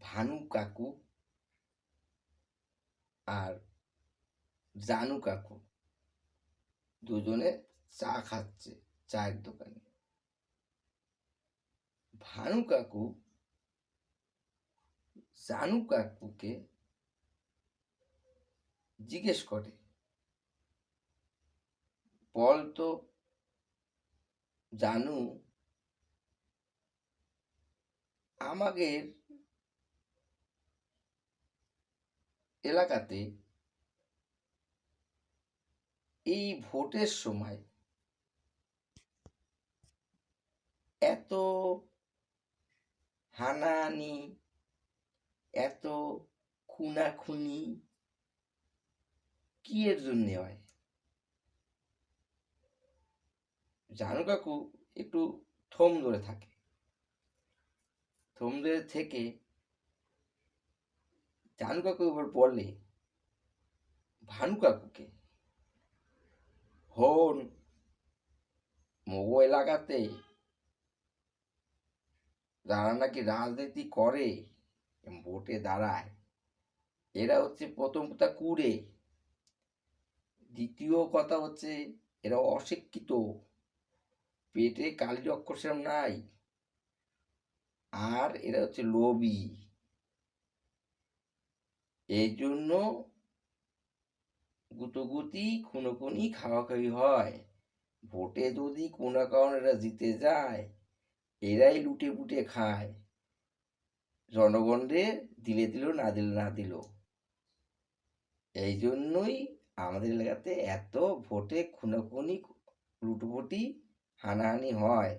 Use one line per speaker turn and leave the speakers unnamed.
ভানু কাকু আর জানু কাকু দুজনে চা খাচ্ছে চায়ের দোকানে। ভানু কাকু জানু কাকুকে জিজ্ঞেস করে, বল তো জানু, আমাদের এলাকাতে এই ভোটের সময় এত হানাহানি, এত খুনাখুনি কি এর জন্য হয়? জানু কাকু একটু থম ধরে থাকে। থম ধরে থেকে জানু কাকু এবার বলে ভানু কাকুকে, হন মগো এলাকাতে যারা নাকি রাজনীতি করে, ভোটে দাঁড়ায়, এরা হচ্ছে প্রথম কথা কুড়ে, দ্বিতীয় কথা হচ্ছে এরা অশিক্ষিত, পেটে কালির অক্ষর সেরম নাই, আর এরা হচ্ছে লোভী। এই জন্য গুতোগুতি খুনোখুনি খাওয়াখাওয়ি হয়। ভোটে যদি কোনো কারণে এরা জিতে যায়, এরাই লুটে পুটে খায়, জনগণরে দিলে দিল, না দিলে না দিল। এই জন্যই আমাদের এলাকাতে এত ভোটে খুনোখুনি, লুটোপুটি, হানাহানি হয়।